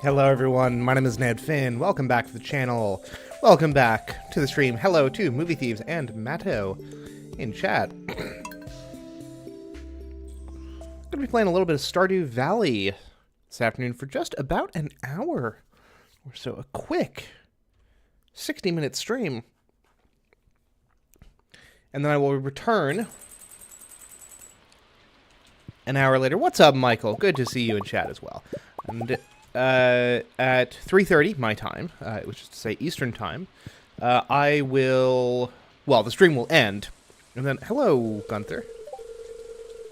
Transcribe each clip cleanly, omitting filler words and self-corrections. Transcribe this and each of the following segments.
Hello everyone, my name is Ned Finn. Welcome back to the channel. Welcome back to the stream. Hello to Movie Thieves and Matto in chat. Gonna be playing a little bit of Stardew Valley this afternoon for just about an hour or so. A quick 60-minute stream. And then I will return an hour later. What's up, Michael? Good to see you in chat as well. And at 3:30 my time, which is to say Eastern time, I will, well, the stream will end, and then, hello, Gunther.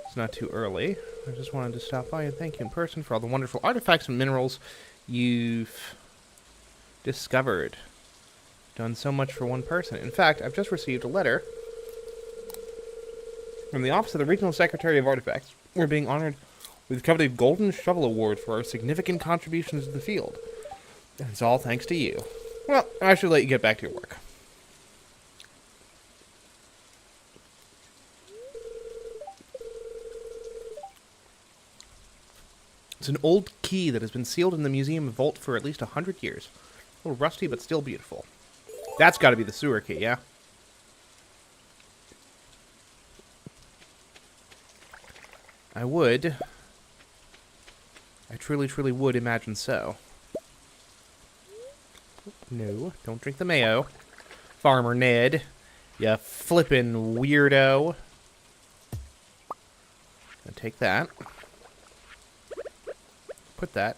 It's not too early. I just wanted to stop by and thank you in person for all the wonderful artifacts and minerals you've discovered. Done so much for one person. In fact, I've just received a letter from the Office of the Regional Secretary of Artifacts. We're being honored with the coveted Golden Shovel Award for our significant contributions to the field. And it's all thanks to you. Well, I should let you get back to your work. It's an old key that has been sealed in the museum vault for at least 100 years. A little rusty, but still beautiful. That's got to be the sewer key, yeah? I truly would imagine so. No, don't drink the mayo. Farmer Ned, you flippin' weirdo. And take that. Put that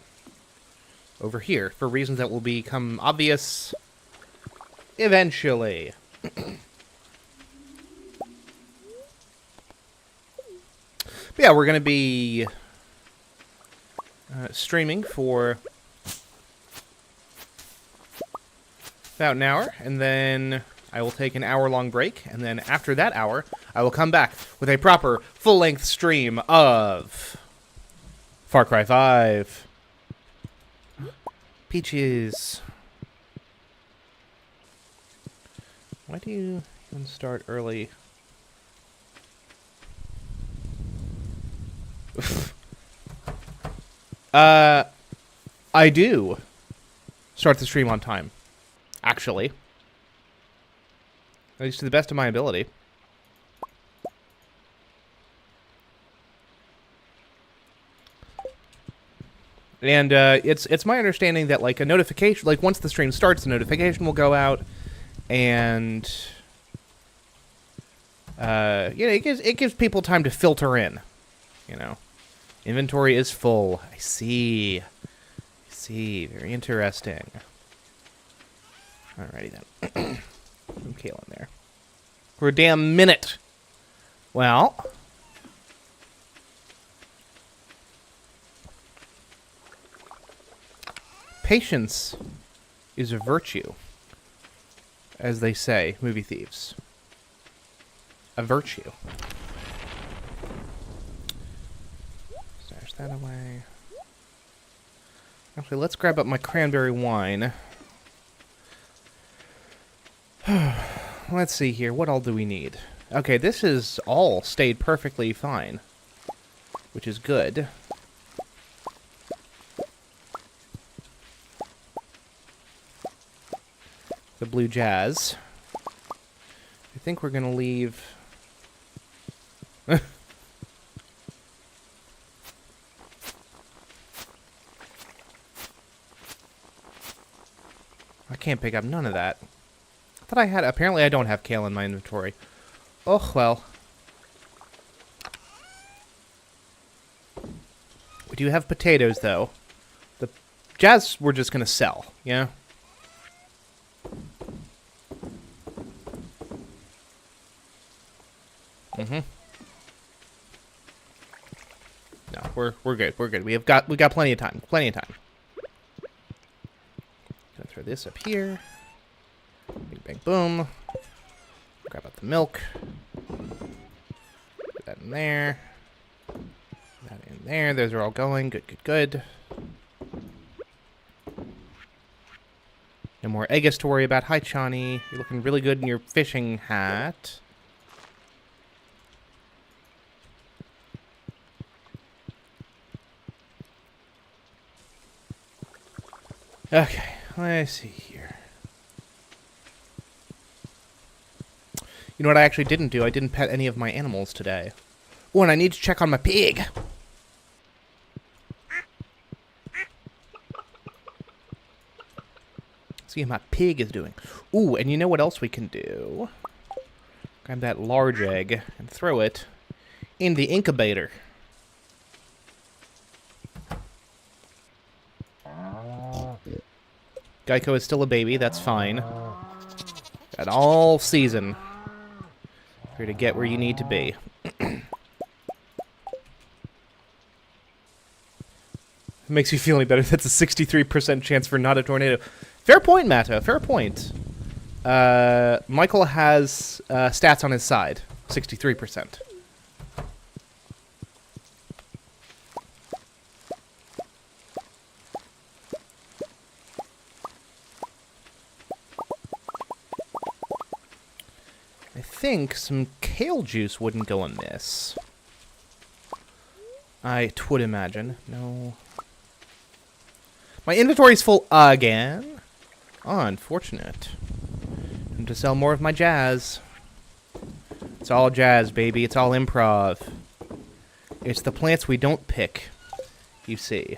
over here for reasons that will become obvious eventually. But yeah, we're going to be streaming for about an hour, and then I will take an hour-long break, and then after that hour, I will come back with a proper full-length stream of Far Cry 5. Peaches. Why do you even start early? I do start the stream on time, actually. At least to the best of my ability. And it's my understanding that, like, a notification, like, once the stream starts, the notification will go out, and you know, it gives people time to filter in, you know. Inventory is full. I see. Very interesting. Alrighty then. Some kale in there. For a damn minute. Well. Patience is a virtue. As they say, movie thieves. A virtue. Stash that away. Actually, let's grab up my cranberry wine. Let's see here. What all do we need? Okay, this has all stayed perfectly fine, which is good. The blue jazz. I think we're going to leave... I can't pick up none of that. I thought I had... Apparently I don't have kale in my inventory. Oh, well. We do have potatoes, though. The jazz we're just going to sell, yeah? Mm-hmm. No, we're good. We're good. We got plenty of time. Plenty of time. Gonna throw this up here. Bing, bang, boom. Grab out the milk. Put that in there. Put that in there. Those are all going. Good. No more eggs to worry about. Hi, Chani. You're looking really good in your fishing hat. Okay, let's see here. You know what I actually didn't do? I didn't pet any of my animals today. Oh, and I need to check on my pig. See how my pig is doing. Ooh, and you know what else we can do? Grab that large egg and throw it in the incubator. Geico is still a baby, that's fine. Got all season for you to get where you need to be. Makes you feel any better. That's a 63% chance for not a tornado. Fair point, Matto. Fair point. Michael has stats on his side. 63%. I think some kale juice wouldn't go amiss. I would imagine. No. My inventory's full again. Oh, unfortunate. Time to sell more of my jazz. It's all jazz, baby. It's all improv. It's the plants we don't pick, you see.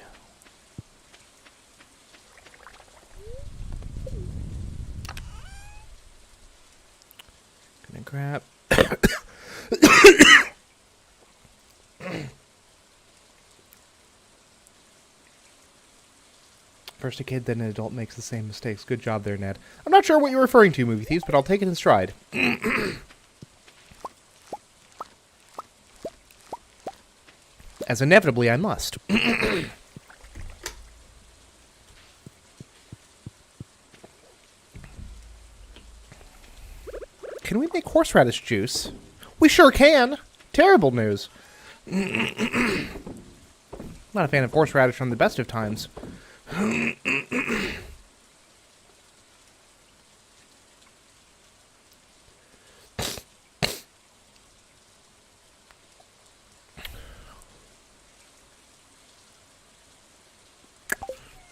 Gonna grab... First a kid, then an adult makes the same mistakes. Good job there, Ned. I'm not sure what you're referring to, Movie Thieves, but I'll take it in stride. As inevitably I must. Can we make horseradish juice? We sure can! Terrible news. Not a fan of horseradish from the best of times.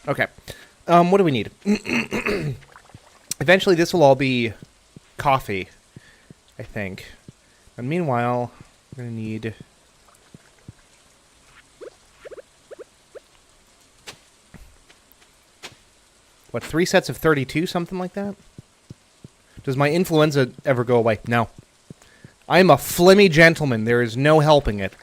Okay. What do we need? Eventually this will all be coffee, I think. And meanwhile, we're gonna need... What, 3 sets of 32? Something like that? Does my influenza ever go away? No. I am a flimmy gentleman. There is no helping it.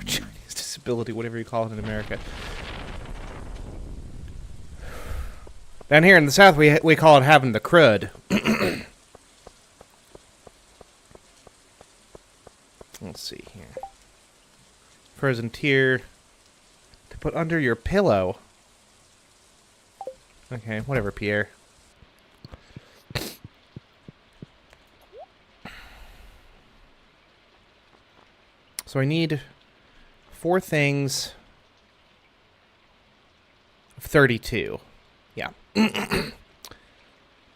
Chinese disability, whatever you call it in America. Down here in the South, we call it having the crud. Let's see here. Frozen tear to put under your pillow. Okay, whatever, Pierre. So I need 4 things of 32. Yeah.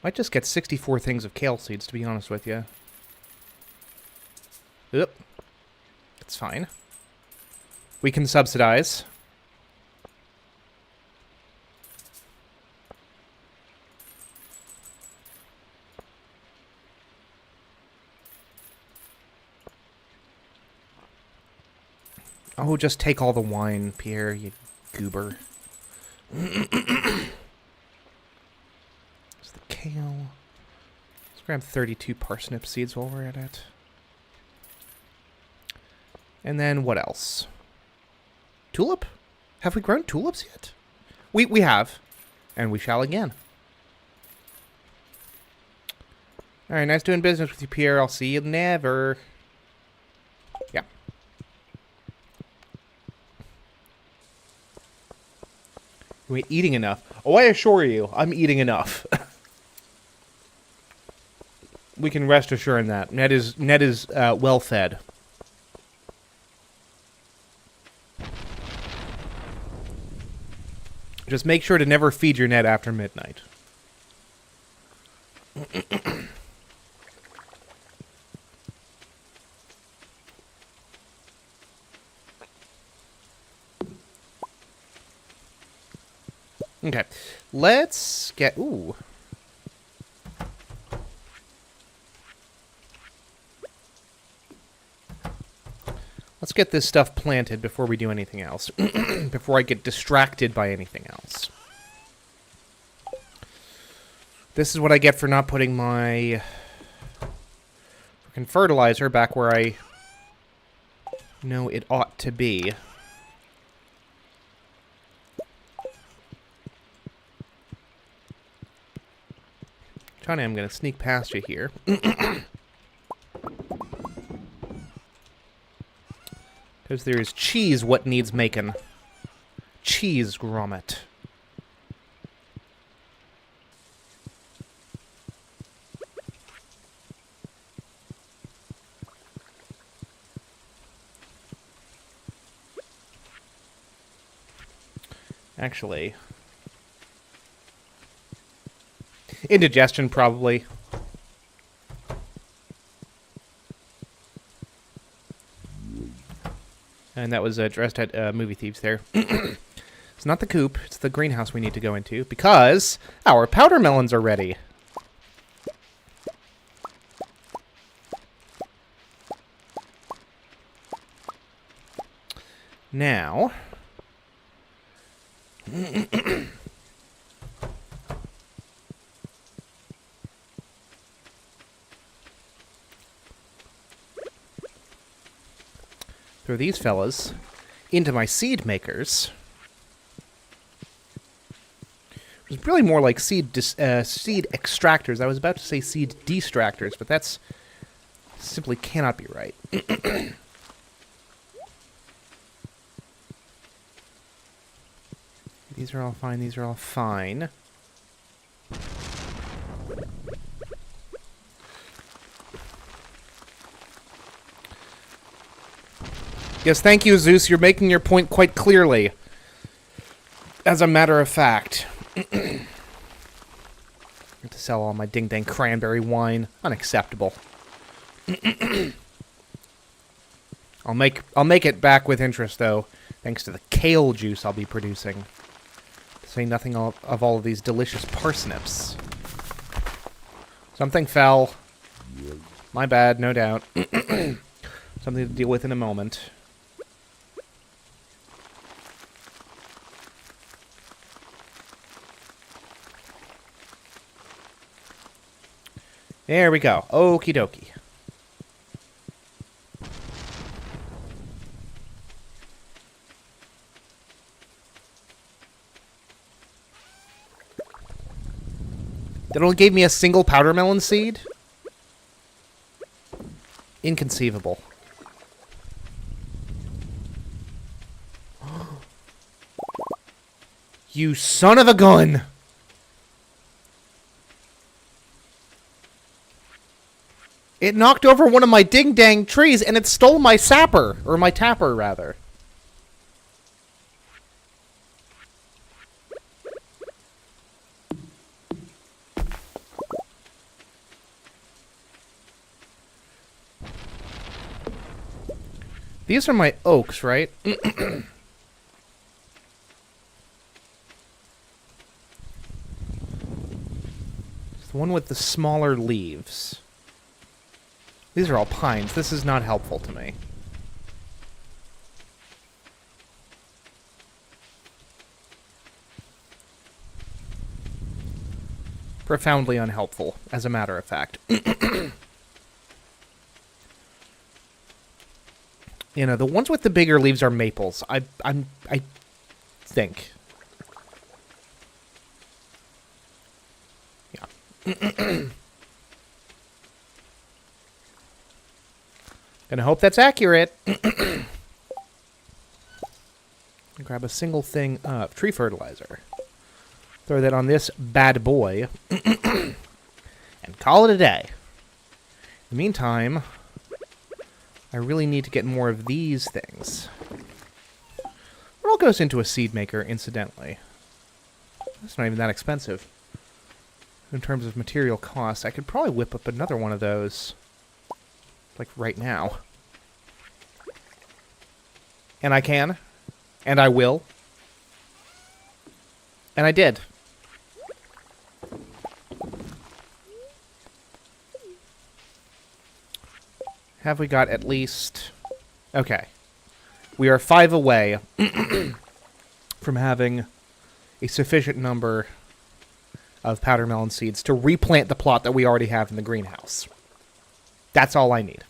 Might just get 64 things of kale seeds, to be honest with you. Oop. It's fine. We can subsidize. Oh, just take all the wine, Pierre, you goober. There's the kale. Let's grab 32 parsnip seeds while we're at it. And then what else? Tulip? Have we grown tulips yet? We have. And we shall again. Alright, nice doing business with you, Pierre. I'll see you never. Yeah. We eating enough? Oh, I assure you, I'm eating enough. We can rest assured in that. Ned is well fed. Just make sure to never feed your Ned after midnight. Okay. Let's get... Ooh. Let's get this stuff planted before we do anything else. Before I get distracted by anything else. This is what I get for not putting my freaking fertilizer back where I know it ought to be. Johnny, I'm going to sneak past you here. Because there is cheese what needs making. Cheese grommet. Actually... indigestion, probably. And that was addressed at Movie Thieves there. It's not the coop, it's the greenhouse we need to go into, because our powder melons are ready. Now... throw these fellas into my seed makers. It was really more like seed extractors. I was about to say seed distractors, but that's simply cannot be right. These are all fine, these are all fine. Yes, thank you, Zeus. You're making your point quite clearly. As a matter of fact. To sell all my ding-dang cranberry wine. Unacceptable. I'll make it back with interest, though, thanks to the kale juice I'll be producing. To say nothing of all of these delicious parsnips. Something fell. My bad, no doubt. Something to deal with in a moment. There we go. Okie dokie. That only gave me a single powder melon seed? Inconceivable. You son of a gun! It knocked over one of my ding-dang trees, and it stole my sapper. Or my tapper, rather. These are my oaks, right? The one with the smaller leaves. These are all pines. This is not helpful to me. Profoundly unhelpful, as a matter of fact. You know, the ones with the bigger leaves are maples. I think. Yeah. Gonna hope that's accurate. Grab a single thing of tree fertilizer. Throw that on this bad boy. And call it a day. In the meantime, I really need to get more of these things. It all goes into a seed maker, incidentally. It's not even that expensive. In terms of material costs, I could probably whip up another one of those. Like, right now. And I can. And I will. And I did. Have we got at least... Okay. We are 5 away from having a sufficient number of powder melon seeds to replant the plot that we already have in the greenhouse. That's all I need.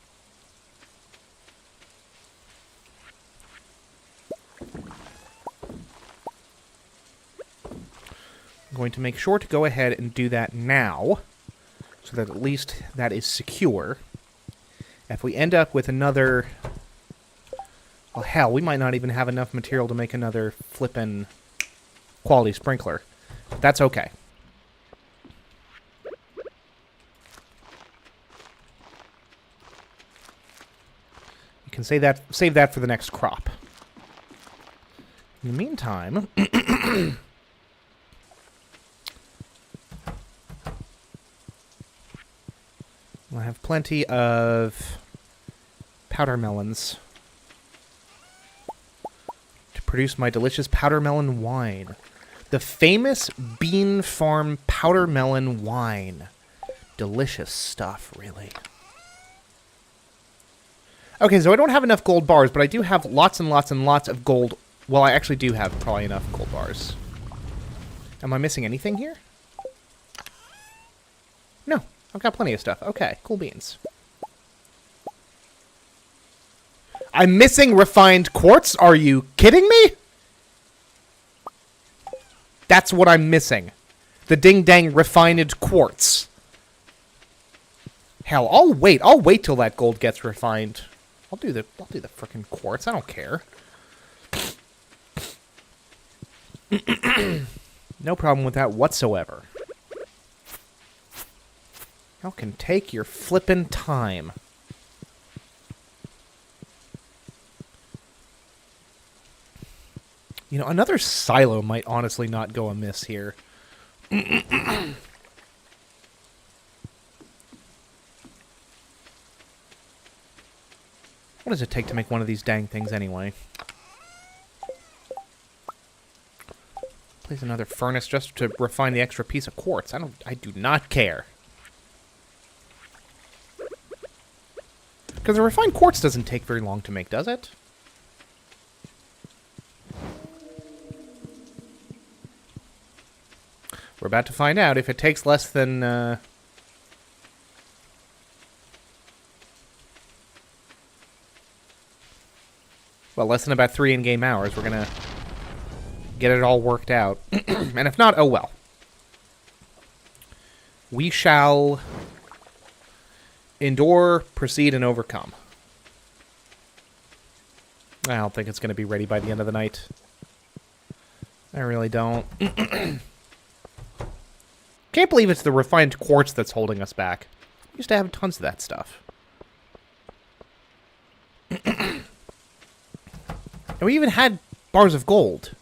I'm going to make sure to go ahead and do that now, so that at least that is secure. If we end up with another... Well, hell, we might not even have enough material to make another flippin' quality sprinkler. But that's okay. You can save that for the next crop. In the meantime... I have plenty of powder melons to produce my delicious powder melon wine. The famous Bean Farm powder melon wine. Delicious stuff, really. Okay, so I don't have enough gold bars, but I do have lots and lots and lots of gold. Well, I actually do have probably enough gold bars. Am I missing anything here? No. I've got plenty of stuff. Okay, cool beans. I'm missing refined quartz? Are you kidding me? That's what I'm missing. The ding-dang refined quartz. Hell, I'll wait. I'll wait till that gold gets refined. I'll do the frickin' quartz. I don't care. No problem with that whatsoever. Y'all can take your flippin' time. You know, another silo might honestly not go amiss here. What does it take to make one of these dang things anyway? Place another furnace just to refine the extra piece of quartz. I do not care. Because the refined quartz doesn't take very long to make, does it? We're about to find out if it takes less than... Well, less than about 3 in-game hours. We're gonna get it all worked out. And if not, oh well. We shall... endure, proceed, and overcome. I don't think it's going to be ready by the end of the night. I really don't. Can't believe it's the refined quartz that's holding us back. We used to have tons of that stuff. And we even had bars of gold.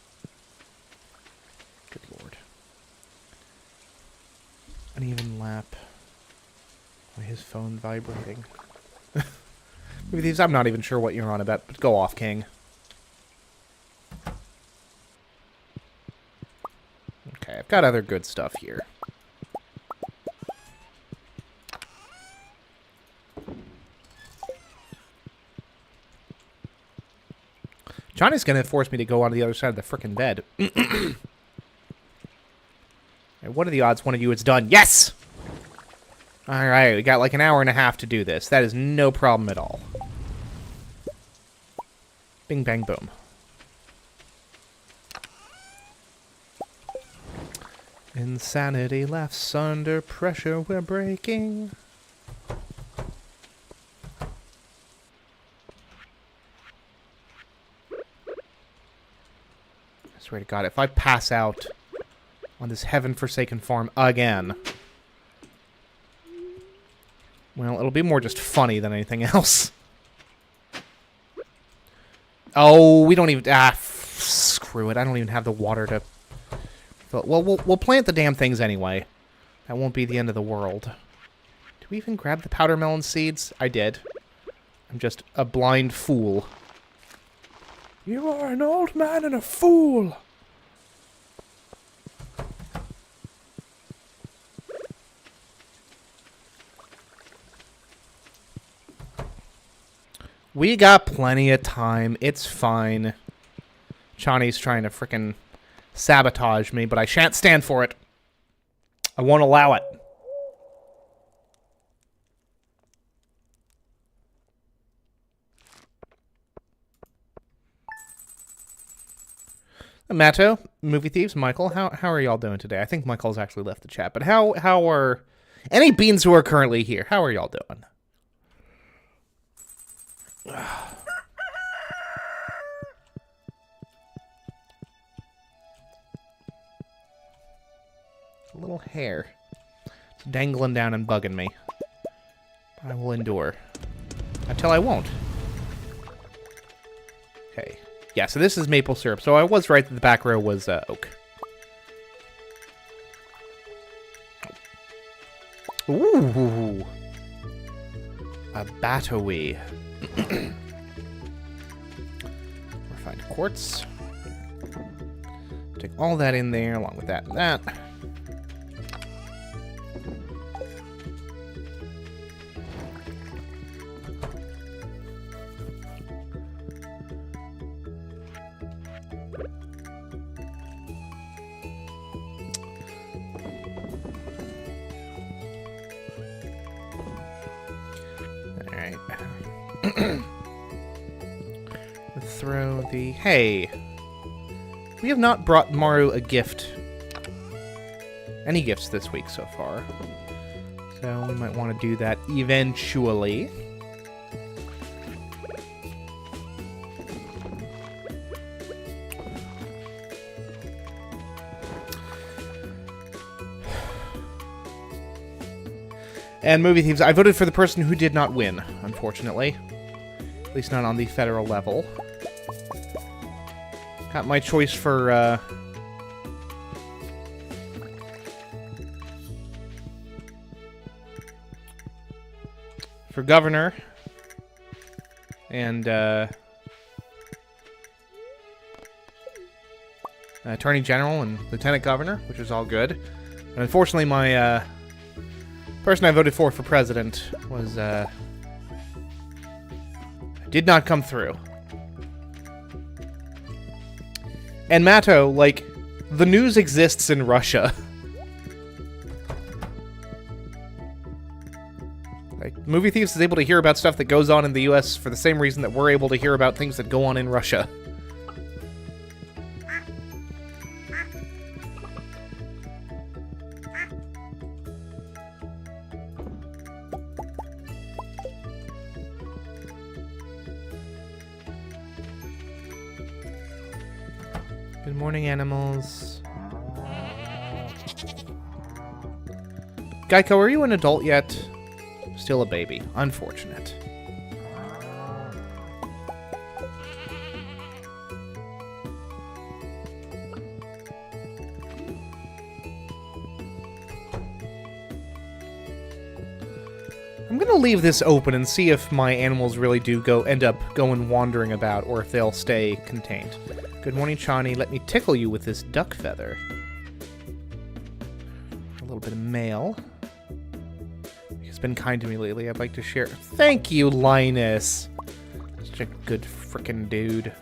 Good lord. Uneven lap. His phone vibrating. Maybe these, I'm not even sure what you're on about, but go off, King. Okay, I've got other good stuff here. Johnny's gonna force me to go on the other side of the frickin' bed. And what are the odds one of you is done? Yes! Alright, we got like an hour and a half to do this. That is no problem at all. Bing, bang, boom. Insanity laughs under pressure, we're breaking. I swear to God, if I pass out on this heaven-forsaken farm again... Well, it'll be more just funny than anything else. Oh, we don't even... Ah, screw it. I don't even have the water to... Well, we'll plant the damn things anyway. That won't be the end of the world. Did we even grab the powder melon seeds? I did. I'm just a blind fool. You are an old man and a fool. We got plenty of time. It's fine. Chani's trying to frickin' sabotage me, but I shan't stand for it. I won't allow it. Matto, Movie Thieves, Michael, how are y'all doing today? I think Michael's actually left the chat, but how are any beans who are currently here? How are y'all doing? A little hair. It's dangling down and bugging me. I will endure. Until I won't. Okay. Yeah, so this is maple syrup. So I was right that the back row was oak. Ooh. A Batowy. Refined quartz. Take all that in there along with that and that. Throw the... Hey! We have not brought Maru a gift. Any gifts this week so far. So we might want to do that eventually. And Movie Thieves, I voted for the person who did not win, unfortunately. At least not on the federal level. Got my choice for governor. And, attorney general and lieutenant governor, which is all good. And unfortunately, my, person I voted for president was, did not come through. And Matto, like, the news exists in Russia. Like, Movie Thieves is able to hear about stuff that goes on in the US for the same reason that we're able to hear about things that go on in Russia. Good morning, animals. Geico, are you an adult yet? Still a baby. Unfortunate. I'm gonna leave this open and see if my animals really do end up going wandering about, or if they'll stay contained. Good morning, Chani. Let me tickle you with this duck feather. A little bit of mail. He's been kind to me lately. I'd like to share. Thank you, Linus. Such a good frickin' dude.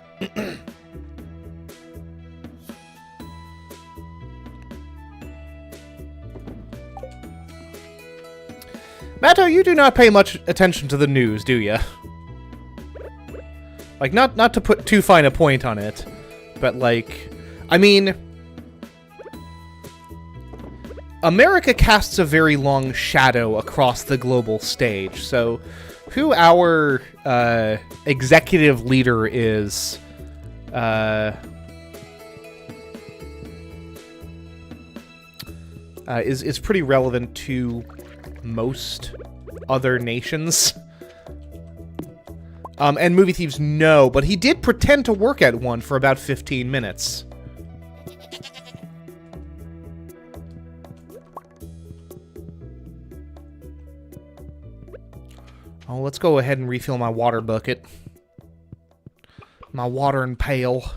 Matto, you do not pay much attention to the news, do ya? Like, not to put too fine a point on it, but, like, I mean, America casts a very long shadow across the global stage, so who our executive leader is pretty relevant to most other nations. And Movie Thieves, no, but he did pretend to work at one for about 15 minutes. Oh, let's go ahead and refill my water bucket. My watering pail.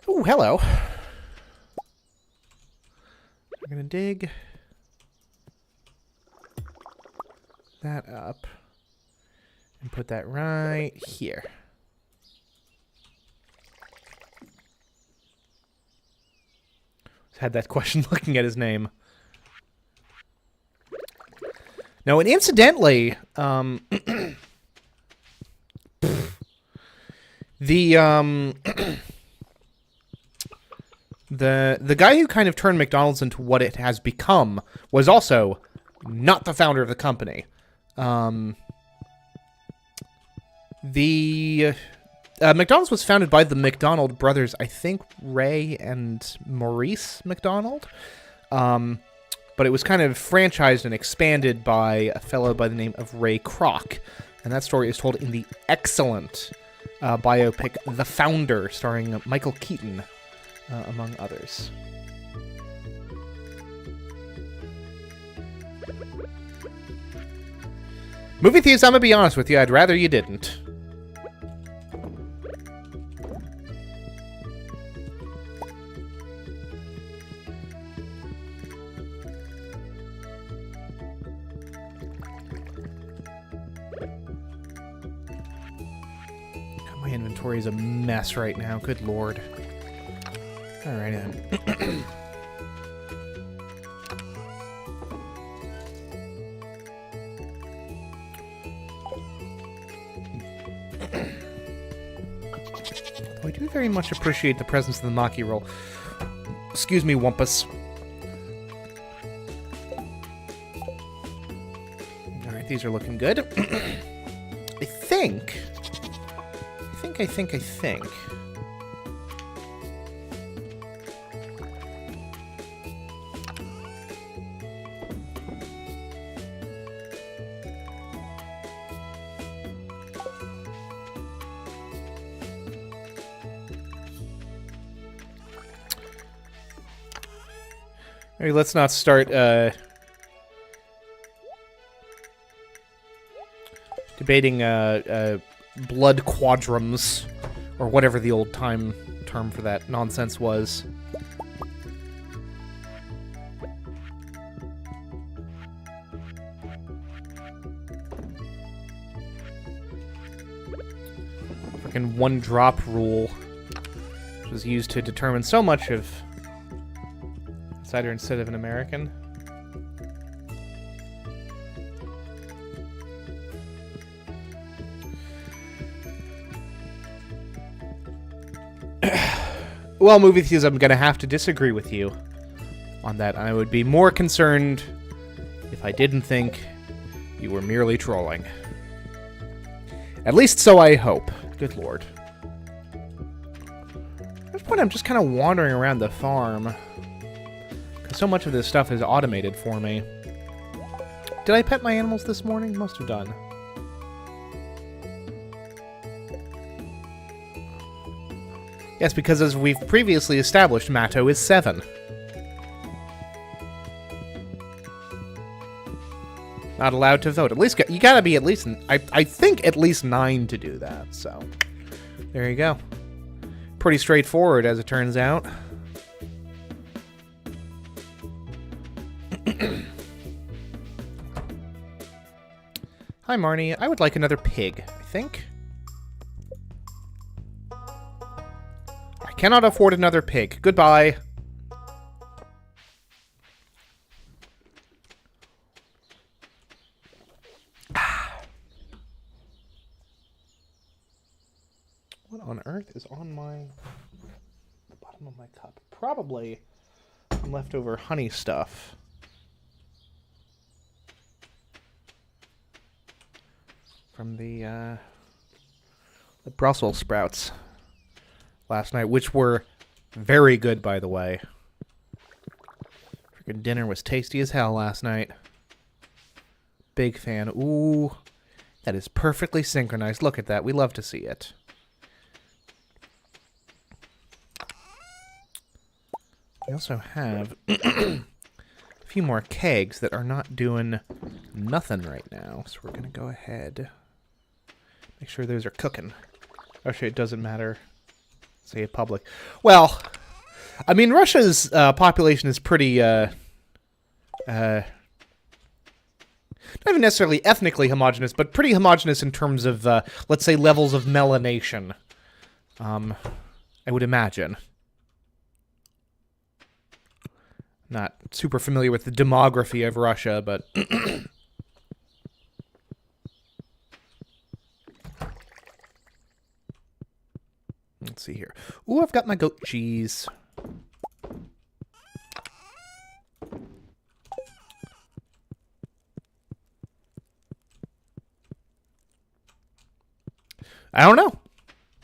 Oh, hello. We're gonna dig that up and put that right here. Had that question looking at his name. No, and incidentally, the the guy who kind of turned McDonald's into what it has become was also not the founder of the company. McDonald's was founded by the McDonald brothers, I think Ray and Maurice McDonald. But it was kind of franchised and expanded by a fellow by the name of Ray Kroc. And that story is told in the excellent biopic The Founder, starring Michael Keaton, among others. Movie thieves, I'm gonna be honest with you, I'd rather you didn't. My inventory is a mess right now, good lord. Alright then. I do very much appreciate the presence of the Maki roll. Excuse me, Wumpus. Alright, these are looking good. I think. Hey, let's not start debating blood quadrums, or whatever the old-time term for that nonsense was. Frickin' one-drop rule, which was used to determine so much of outsider instead of an American. Well, movie thieves, I'm gonna have to disagree with you on that. I would be more concerned if I didn't think you were merely trolling. At least so I hope. Good lord. At this point, I'm just kind of wandering around the farm, because so much of this stuff is automated for me. Did I pet my animals this morning? Must have done. Yes, because as we've previously established, Matto is 7. Not allowed to vote. At least you gotta be at least, I think at least 9 to do that, so there you go. Pretty straightforward, as it turns out. Hi, Marnie. I would like another pig, I think. I cannot afford another pig. Goodbye. What on earth is on the bottom of my cup? Probably some leftover honey stuff. From the Brussels sprouts last night, which were very good, by the way. Freaking dinner was tasty as hell last night. Big fan. Ooh, that is perfectly synchronized. Look at that. We love to see it. We also have a few more kegs that are not doing nothing right now. So we're going to go ahead. Make sure those are cooking. Actually, it doesn't matter Say it public. Well, I mean, Russia's population is pretty, not even necessarily ethnically homogenous, but pretty homogenous in terms of, let's say, levels of melanation. I would imagine. Not super familiar with the demography of Russia, but... Let's see here. Ooh, I've got my goat cheese. I don't know.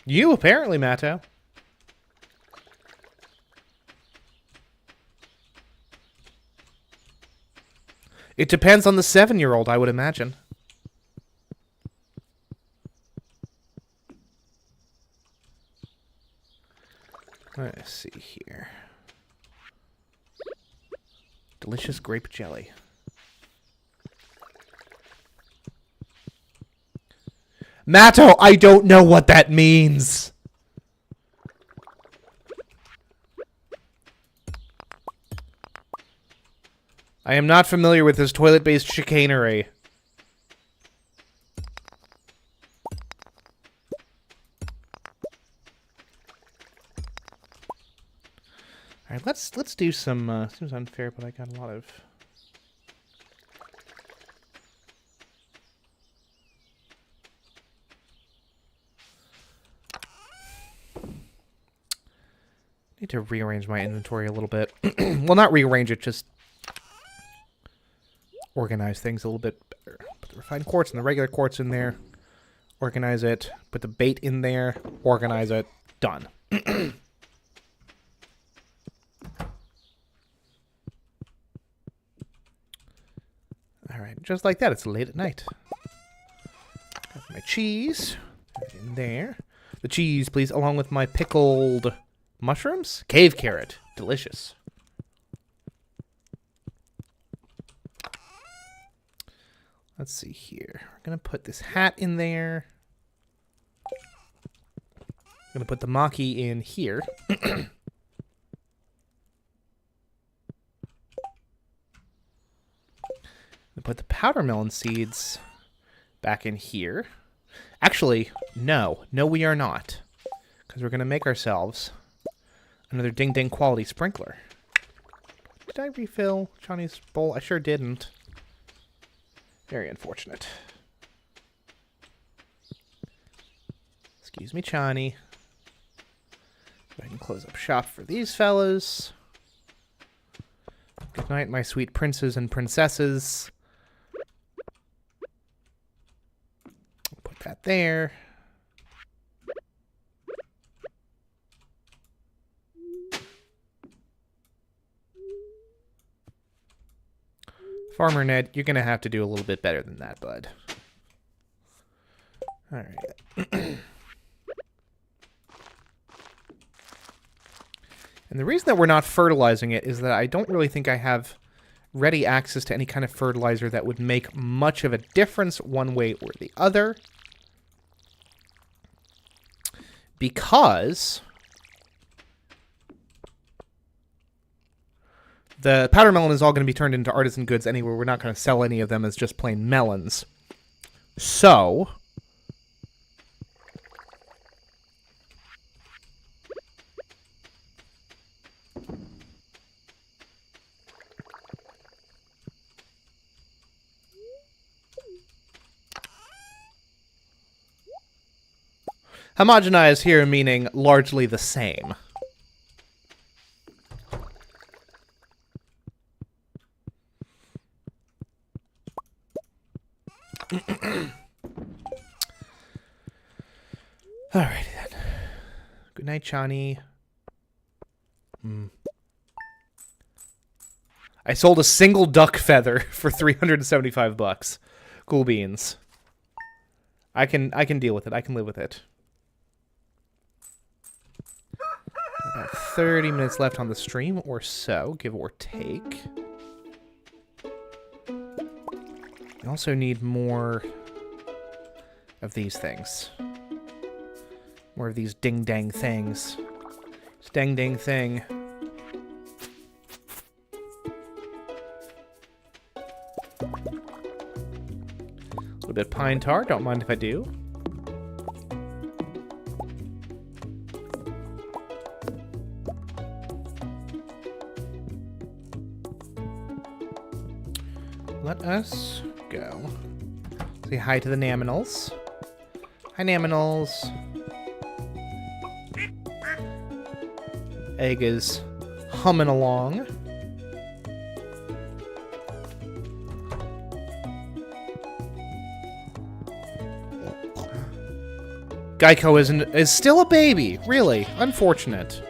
You, apparently, Matto. It depends on the 7-year-old, I would imagine. Let's see here. Delicious grape jelly. Matto, I don't know what that means. I am not familiar with this toilet-based chicanery. All right, let's do some. Seems unfair, but I got a lot of. Need to rearrange my inventory a little bit. Well, not rearrange it, just organize things a little bit better. Put the refined quartz and the regular quartz in there. Organize it. Put the bait in there. Organize it. Done. Alright, just like that. It's late at night. Got my cheese. In there. The cheese, please, along with my pickled mushrooms? Cave carrot. Delicious. Let's see here. We're going to put this hat in there. I'm going to put the maki in here. Put the powder melon seeds back in here. Actually, no. No, we are not. Because we're going to make ourselves another Ding Ding quality sprinkler. Did I refill Johnny's bowl? I sure didn't. Very unfortunate. Excuse me, Johnny. Go ahead and close up shop for these fellas. Good night, my sweet princes and princesses. Put that there. Farmer Ned, you're going to have to do a little bit better than that, bud. All right. And the reason that we're not fertilizing it is that I don't really think I have ready access to any kind of fertilizer that would make much of a difference one way or the other. Because the powder melon is all going to be turned into artisan goods anyway. We're not going to sell any of them as just plain melons. So homogenized here meaning largely the same. Alrighty then. Good night, Chani. I sold a single duck feather for 375 bucks. Cool beans. I can deal with it. I can live with it. About 30 minutes left on the stream or so, give or take. I also need more of these things. More of these ding-dang things. Dang dang thing. A little bit of pine tar, don't mind if I do. Let us go. Say hi to the Naminals. Hi, Naminals. Egg is humming along. Geico is still a baby. Really unfortunate.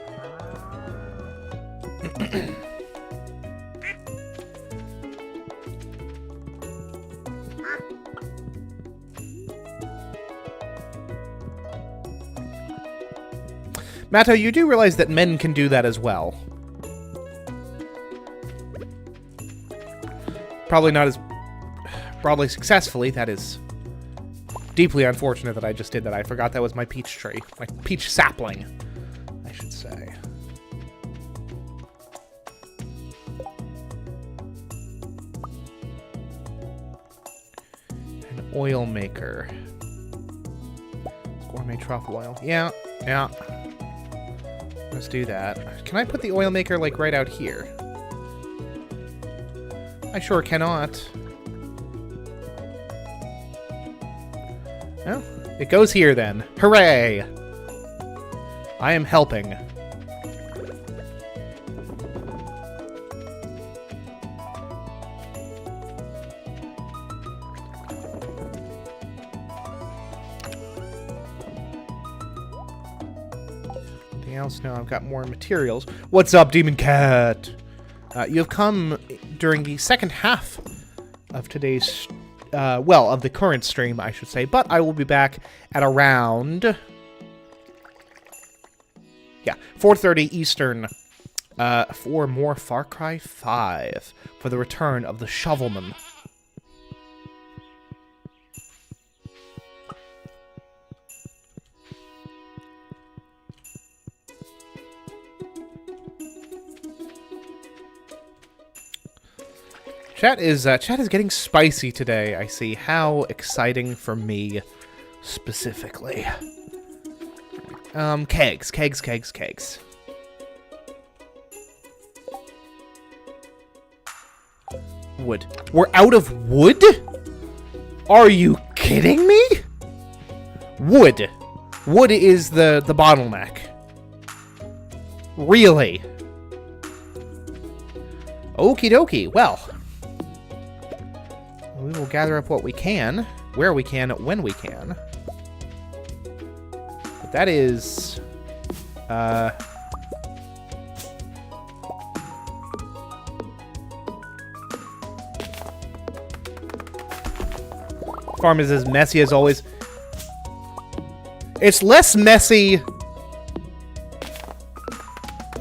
Matto, you do realize that men can do that as well. Probably not as broadly successfully. That is deeply unfortunate that I just did that. I forgot that was my peach tree. My peach sapling, I should say. An oil maker. Gourmet truffle oil. Yeah. Let's do that. Can I put the oil maker, like, right out here? I sure cannot. Well, it goes here, then. Hooray! I am helping. Else? No, I've got more materials. What's up, Demon Cat? You have come during the second half of today's, well, of the current stream, I should say, but I will be back at around, yeah, 4:30 Eastern, for more Far Cry 5, for the return of the Shovelman. Chat is getting spicy today, I see. How exciting for me, specifically. Kegs. Wood. We're out of wood? Are you kidding me? Wood. Wood is the bottleneck. Really? Okie dokie. Well, we will gather up what we can, where we can, when we can. But that is... Farm is as messy as always. It's less messy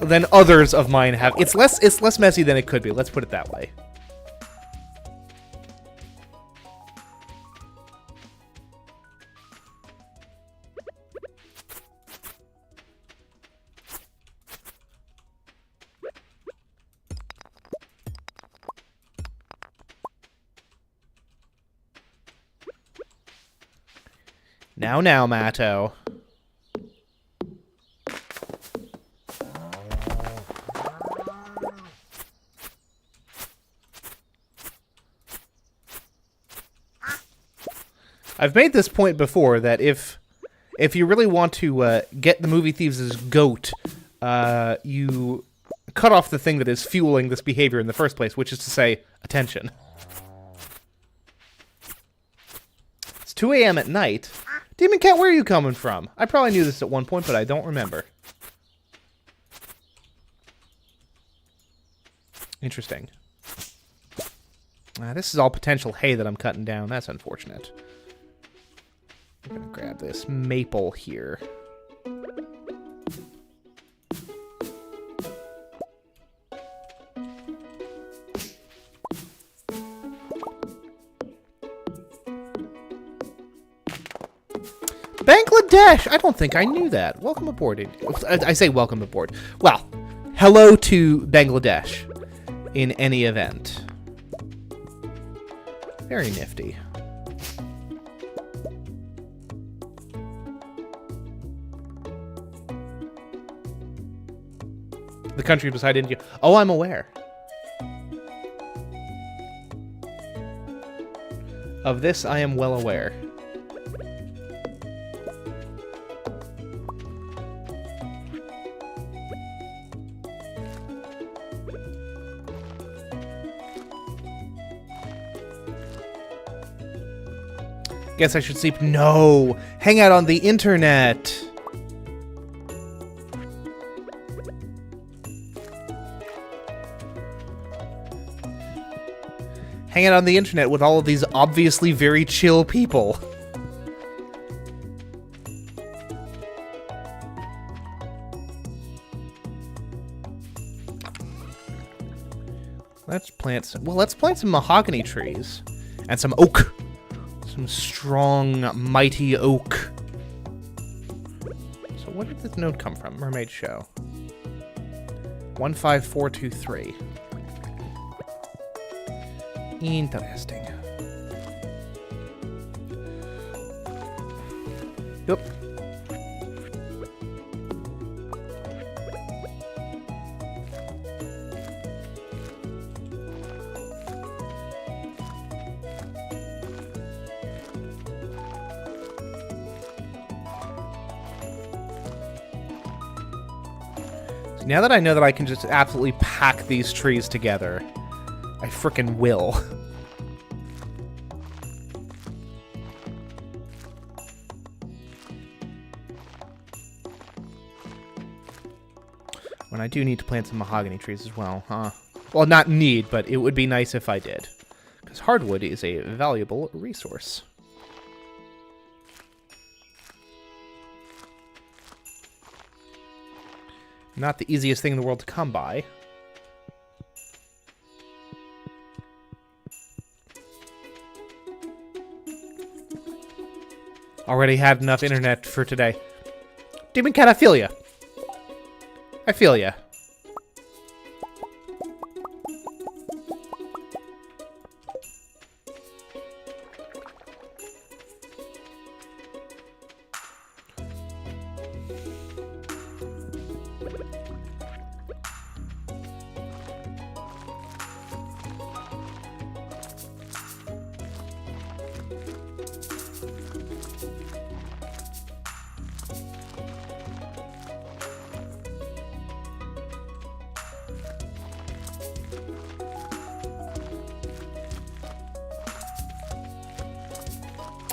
than others of mine have. It's less messy than it could be. Let's put it that way. Now, Matto. I've made this point before that if you really want to get the movie thieves' goat, you cut off the thing that is fueling this behavior in the first place, which is to say, attention. It's 2 a.m. at night. Demon Cat, where are you coming from? I probably knew this at one point, but I don't remember. Interesting. This is all potential hay that I'm cutting down. That's unfortunate. I'm gonna grab this maple here. Bangladesh! I don't think I knew that. Welcome aboard. I say welcome aboard. Well, hello to Bangladesh in any event. Very nifty. The country beside India. Oh, I'm aware. Of this, I am well aware. Guess I should sleep. No! Hang out on the internet! Hang out on the internet with all of these obviously very chill people. Let's plant some... Well, let's plant some mahogany trees. And some oak. Some strong, mighty oak. So where did this node come from? Mermaid Show. 15423. Interesting. Yep. So now that I know that I can just absolutely pack these trees together, I frickin' will. When I do need to plant some mahogany trees as well, huh? Well, not need, but it would be nice if I did. Because hardwood is a valuable resource. Not the easiest thing in the world to come by. Already had enough internet for today. Demon Cat, I feel ya. I feel ya.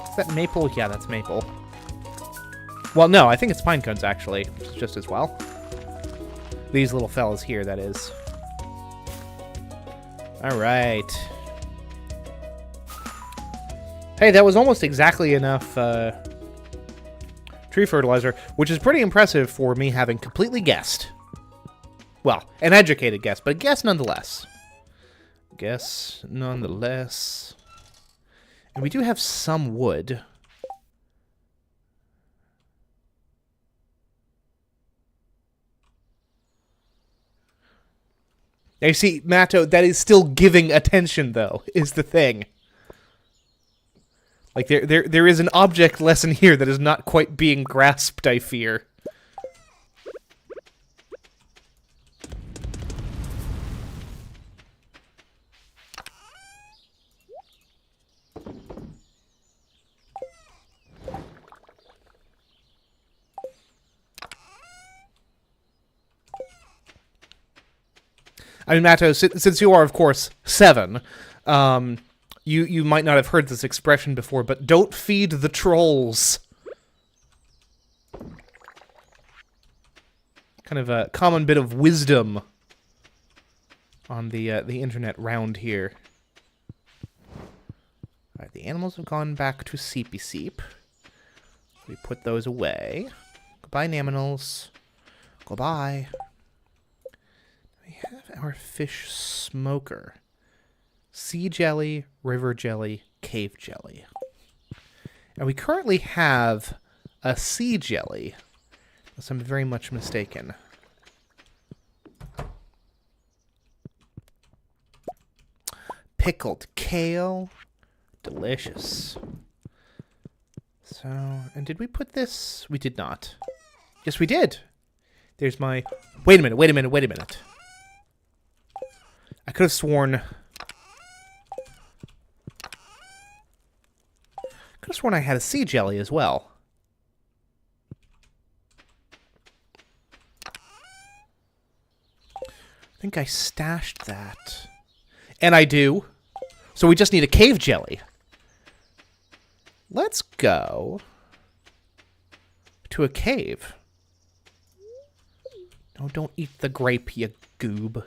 Is that maple? Yeah, that's maple. Well, no, I think it's pine cones, actually, which is just as well. These little fellas here, that is. Alright. Hey, that was almost exactly enough tree fertilizer, which is pretty impressive for me having completely guessed. Well, an educated guess, but a guess nonetheless. Guess nonetheless. And we do have some wood. Now you see, Matto, that is still giving attention, though, is the thing. Like, there is an object lesson here that is not quite being grasped, I fear. I mean, Matto, since you are, of course, 7, you might not have heard this expression before, but don't feed the trolls. Kind of a common bit of wisdom on the internet round here. Alright, the animals have gone back to Seepy Seep. We put those away. Goodbye, Naminals. Goodbye. We have our fish smoker. Sea jelly, river jelly, cave jelly. Now we currently have a sea jelly. Unless I'm very much mistaken. Pickled kale. Delicious. So, and did we put this? We did not. Yes, we did. There's my... Wait a minute. I could have sworn... I had a sea jelly as well. I think I stashed that. And I do. So we just need a cave jelly. Let's go to a cave. No, don't eat the grape, you goob.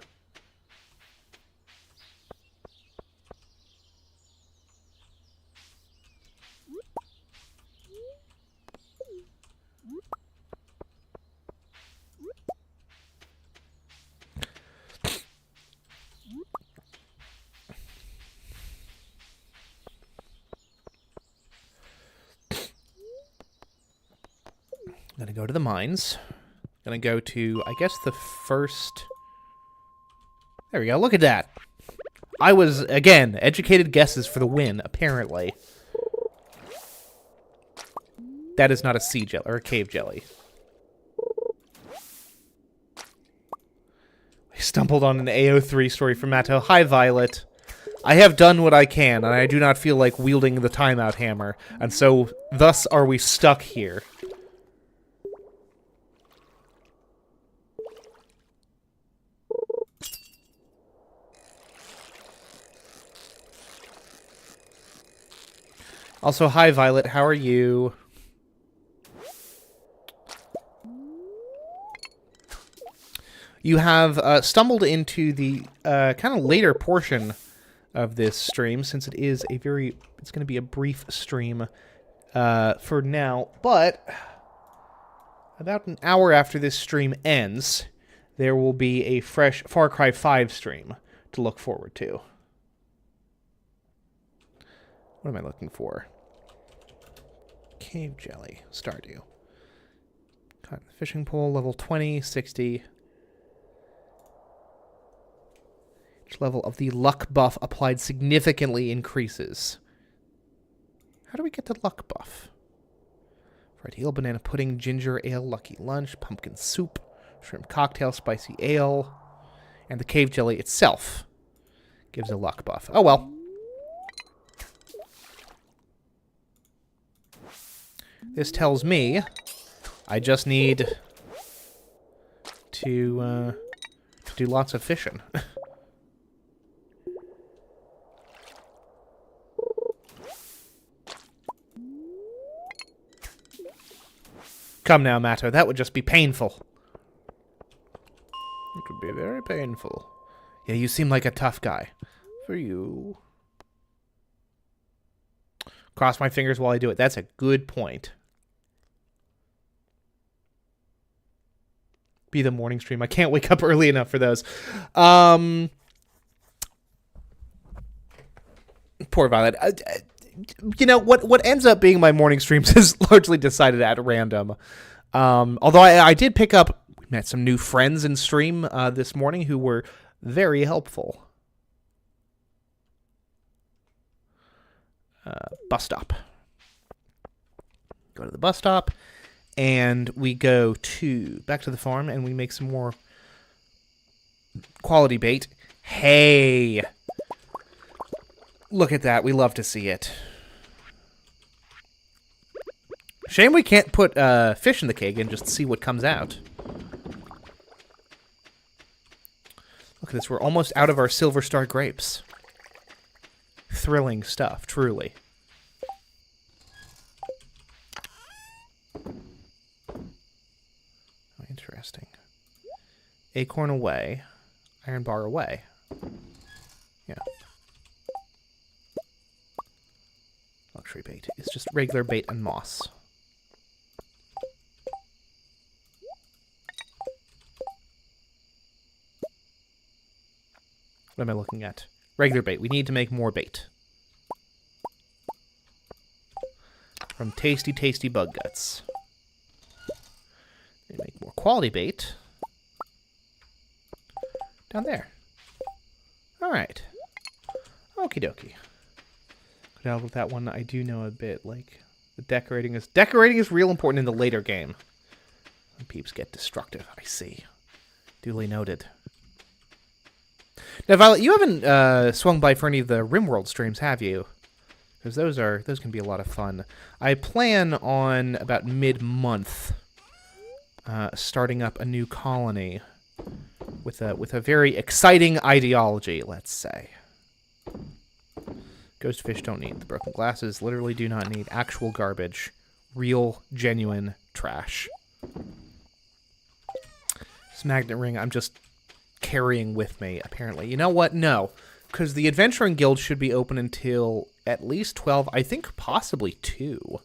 I'm gonna go to the mines. Gonna go to, I guess, the first... There we go, look at that. I was, again, educated guesses for the win, apparently. That is not a sea jelly, or a cave jelly. I stumbled on an AO3 story from Matto. Hi, Violet. I have done what I can, and I do not feel like wielding the timeout hammer, and so, thus are we stuck here. Also, hi, Violet. How are you? You have stumbled into the kind of later portion of this stream, since it is a very... It's going to be a brief stream for now, but about an hour after this stream ends, there will be a fresh Far Cry 5 stream to look forward to. What am I looking for? Cave jelly. Stardew. Caught in the fishing pole. Level 20, 60. Each level of the luck buff applied significantly increases. How do we get the luck buff? Fried eel, banana pudding, ginger ale, lucky lunch, pumpkin soup, shrimp cocktail, spicy ale, and the cave jelly itself gives a luck buff. Oh well. This tells me I just need to do lots of fishing. Come now, Matto. That would just be painful. It would be very painful. Yeah, you seem like a tough guy. For you. Cross my fingers while I do it. That's a good point. Be the morning stream. I can't wake up early enough for those. Poor Violet. You know, what ends up being my morning streams is largely decided at random. Although I did pick up, we met some new friends in stream this morning who were very helpful. Bus stop. Go to the bus stop, and we go back to the farm, and we make some more quality bait. Hey! Look at that. We love to see it. Shame we can't put fish in the keg and just see what comes out. Look at this. We're almost out of our Silver Star grapes. Thrilling stuff, truly. Interesting. Acorn away. Iron bar away. Yeah. Luxury bait. It's just regular bait and moss. What am I looking at? Regular bait. We need to make more bait. From tasty, tasty bug guts. quality bait. Down there. Alright. Okie dokie. Now with that one, I do know a bit, like, the decorating is real important in the later game. When peeps get destructive, I see. Duly noted. Now, Violet, you haven't swung by for any of the RimWorld streams, have you? Because those can be a lot of fun. I plan on about mid-month starting up a new colony with a very exciting ideology, let's say. Ghost fish don't need. The broken glasses literally do not need. Actual garbage. Real, genuine trash. This magnet ring I'm just carrying with me, apparently. You know what? No. Because the Adventuring Guild should be open until at least 12. I think possibly 2.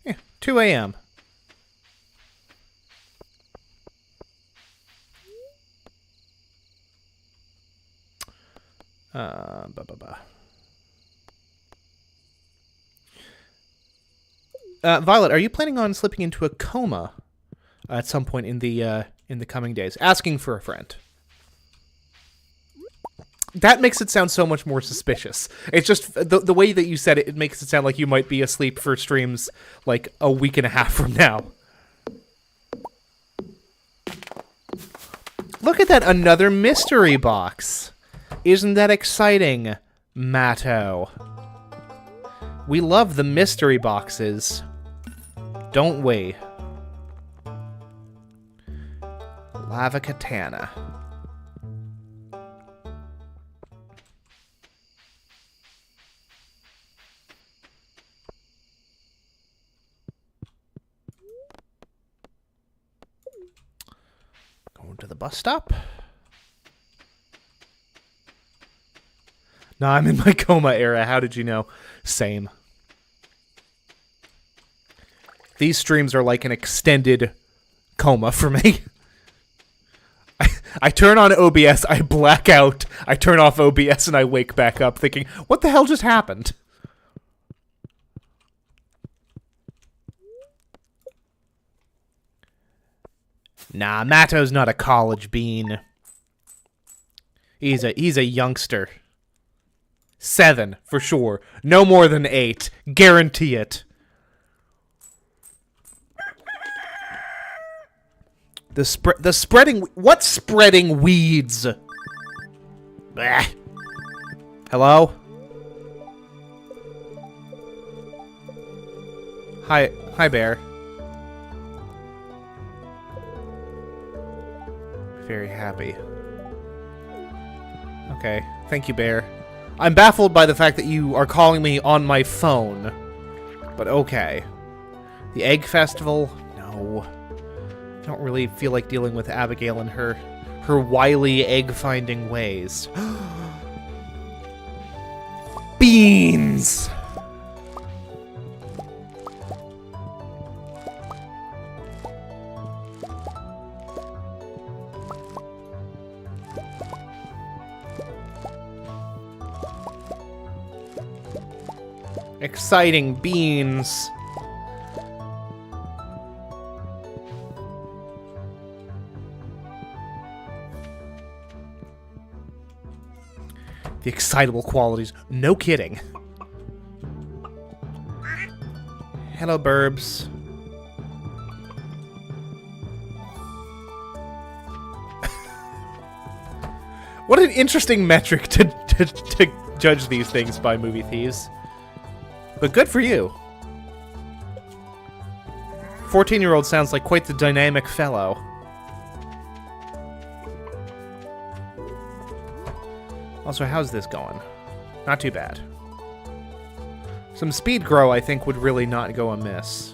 Yeah, 2 a.m. Violet, are you planning on slipping into a coma at some point in the coming days? Asking for a friend. That makes it sound so much more suspicious. It's just the way that you said it, it makes it sound like you might be asleep for streams like a week and a half from now. Look at that, another mystery box. Isn't that exciting, Matto? We love the mystery boxes, don't we? Lava Katana. Going to the bus stop. No, I'm in my coma era. How did you know? Same. These streams are like an extended coma for me. I turn on OBS, I black out, I turn off OBS, and I wake back up thinking, what the hell just happened? Nah, Matto's not a college bean. He's a youngster. 7, for sure. No more than 8. Guarantee it. The spreading... What spreading weeds? Bah. Hello? Hi, Bear. Very happy. Okay, thank you, Bear. I'm baffled by the fact that you are calling me on my phone. But okay. The Egg Festival? No. I don't really feel like dealing with Abigail and her wily egg-finding ways. Beans! Exciting beans. The excitable qualities. No kidding. Hello, burbs. What an interesting metric to judge these things by, movie thieves. But good for you. 14-year-old sounds like quite the dynamic fellow. Also, how's this going? Not too bad. Some speed grow, I think, would really not go amiss.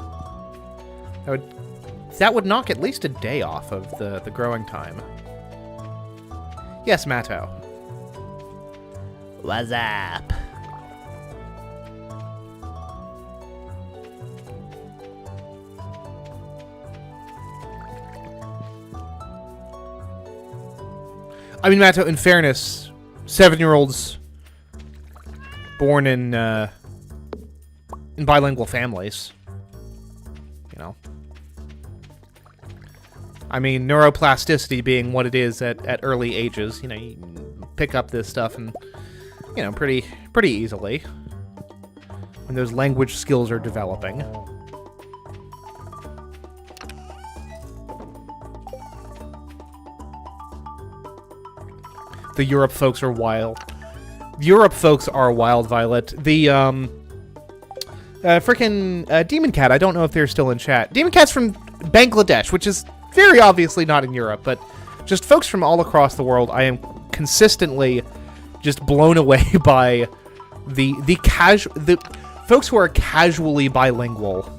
That would knock at least a day off of the growing time. Yes, Matto. What's up? I mean, Matto, in fairness, 7-year-olds born in bilingual families. you know. I mean, neuroplasticity being what it is at early ages, you know, you can pick up this stuff and, you know, pretty easily when those language skills are developing. The Europe folks are wild. Europe folks are wild, Violet. The, frickin' Demon Cat, I don't know if they're still in chat. Demon Cat's from Bangladesh, which is very obviously not in Europe, but just folks from all across the world, I am consistently just blown away by the folks who are casually bilingual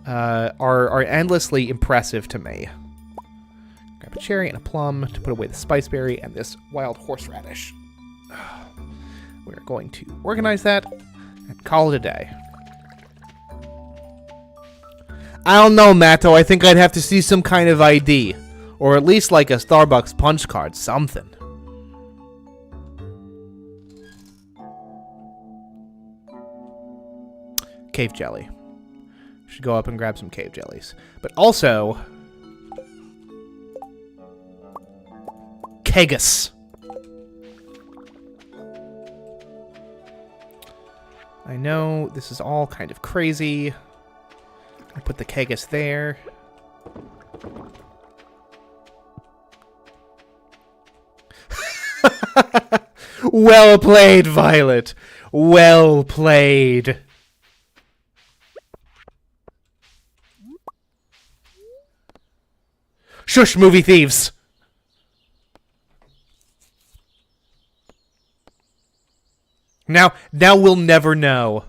are endlessly impressive to me. Grab a cherry and a plum to put away the spiceberry and this wild horseradish. We're going to organize that and call it a day. I don't know, Matto. I think I'd have to see some kind of ID. Or at least like a Starbucks punch card. Something. Cave jelly. Should go up and grab some cave jellies. But also... Kegus. I know this is all kind of crazy. I put the Kegus there. Well played, Violet. Well played. Shush, movie thieves. Now we'll never know.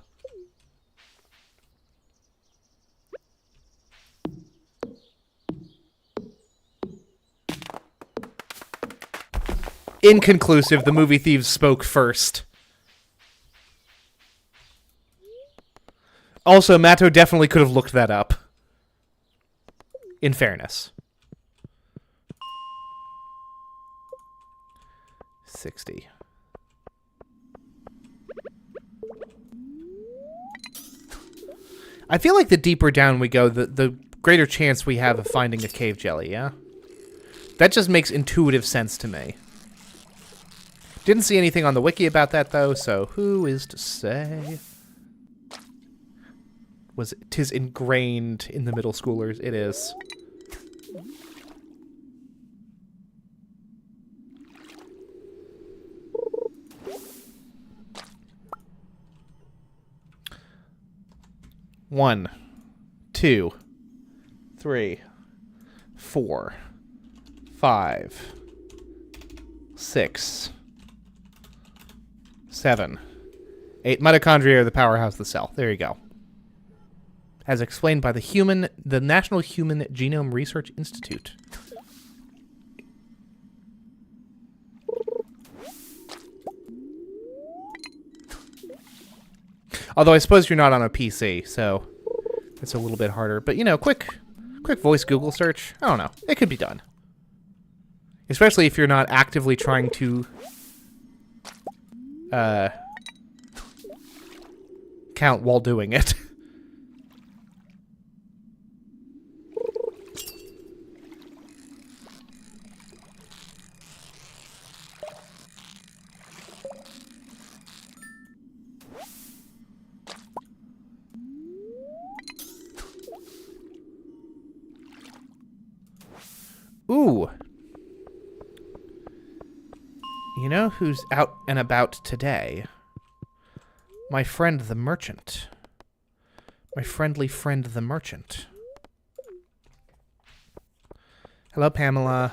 Inconclusive, the movie thieves spoke first. Also, Matto definitely could have looked that up. In fairness. 60. I feel like the deeper down we go, the greater chance we have of finding a cave jelly, yeah? That just makes intuitive sense to me. Didn't see anything on the wiki about that, though, so who is to say? Tis ingrained in the middle schoolers. It is. One, 2, 3, 4, 5, 6, 7, 8. Mitochondria are the powerhouse of the cell. There you go. As explained by the National Human Genome Research Institute. Although I suppose you're not on a PC, so it's a little bit harder. But, you know, quick voice Google search. I don't know. It could be done. Especially if you're not actively trying to count while doing it. Ooh. You know who's out and about today? My friend the merchant. My friendly friend the merchant. Hello, Pamela.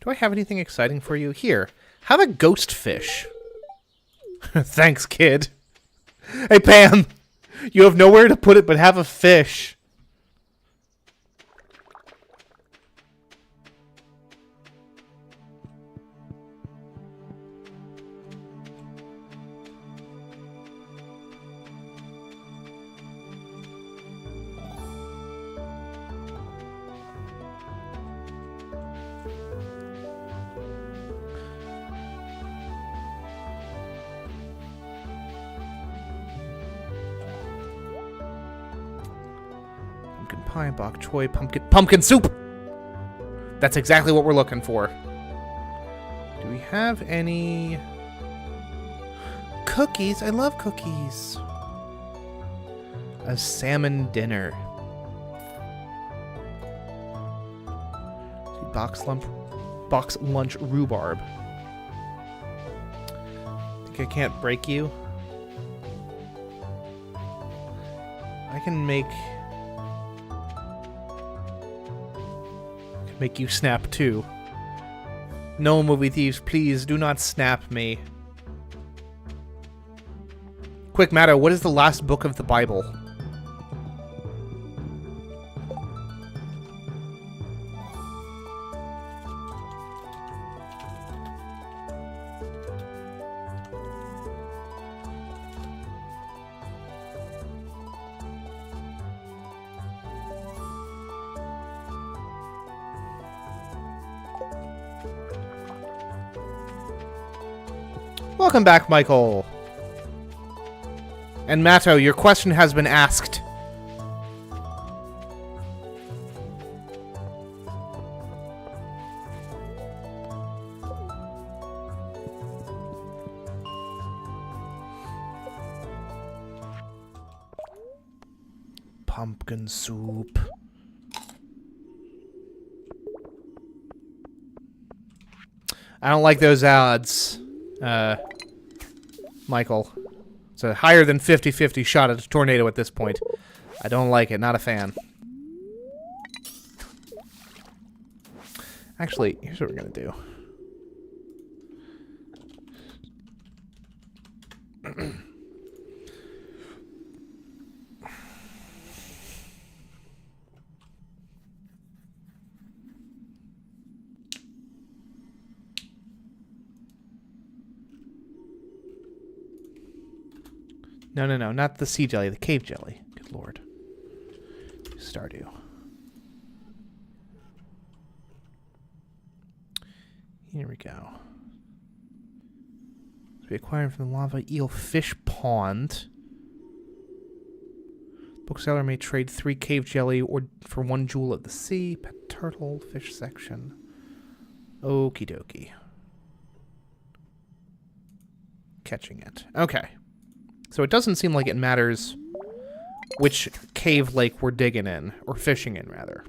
Do I have anything exciting for you? Here, have a ghost fish. Thanks, kid. Hey, Pam. You have nowhere to put it but have a fish. Pumpkin pie, bok choy, pumpkin soup! That's exactly what we're looking for. Do we have any cookies? I love cookies. A salmon dinner. Box lunch rhubarb. Think I can't break you? I can make you snap too. No, movie thieves, please do not snap me. Quick matter, what is the last book of the Bible? Welcome back, Michael. And Matto, your question has been asked. Pumpkin soup. I don't like those odds. Michael. It's a higher than 50-50 shot at a tornado at this point. I don't like it. Not a fan. Actually, here's what we're gonna do. No, not the sea jelly, the cave jelly. Good lord. Stardew. Here we go. So we acquired from the lava eel fish pond. Bookseller may trade 3 cave jelly or for 1 jewel of the sea. Pet turtle, fish section. Okie dokie. Catching it. Okay. So it doesn't seem like it matters which cave lake we're digging in, or fishing in, rather.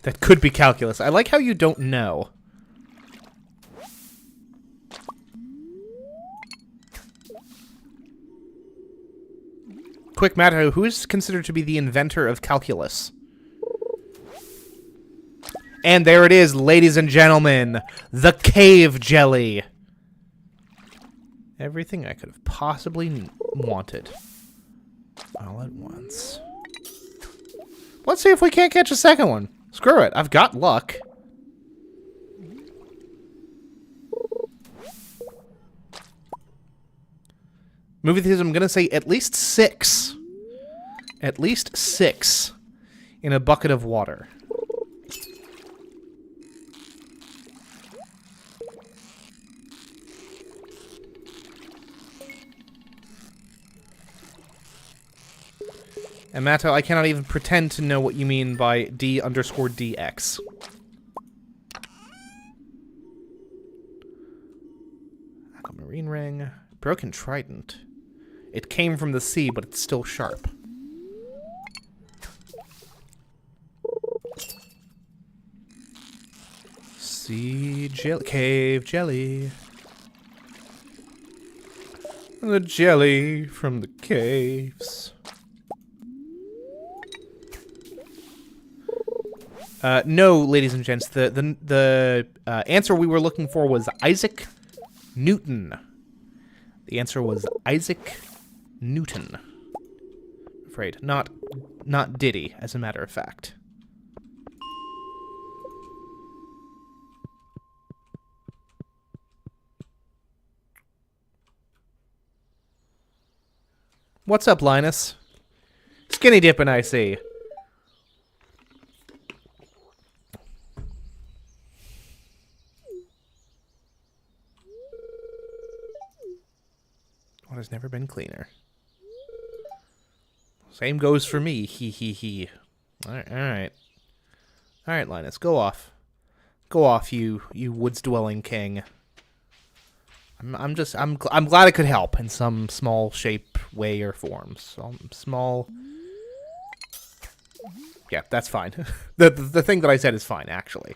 That could be calculus. I like how you don't know. Quick matter, who is considered to be the inventor of calculus? And there it is, ladies and gentlemen. The cave jelly. Everything I could have possibly wanted. All at once. Let's see if we can't catch a second one. Screw it. I've got luck. Movie theaters, I'm going to say at least 6. At least 6 in a bucket of water. And Matto, I cannot even pretend to know what you mean by D_DX. Aquamarine ring. Broken trident. It came from the sea, but it's still sharp. Sea jelly. Cave jelly. The jelly from the caves. No, ladies and gents, the answer we were looking for was Isaac Newton. The answer was Isaac Newton. I'm afraid. Not Diddy, as a matter of fact. What's up, Linus? Skinny dipping, I see. Water's never been cleaner. Same goes for me. He he he. All right. All right, Linus, go off. Go off, you woods dwelling king. I'm glad I could help in some small shape, way, or form. Some small. Yeah, that's fine. The thing that I said is fine, actually.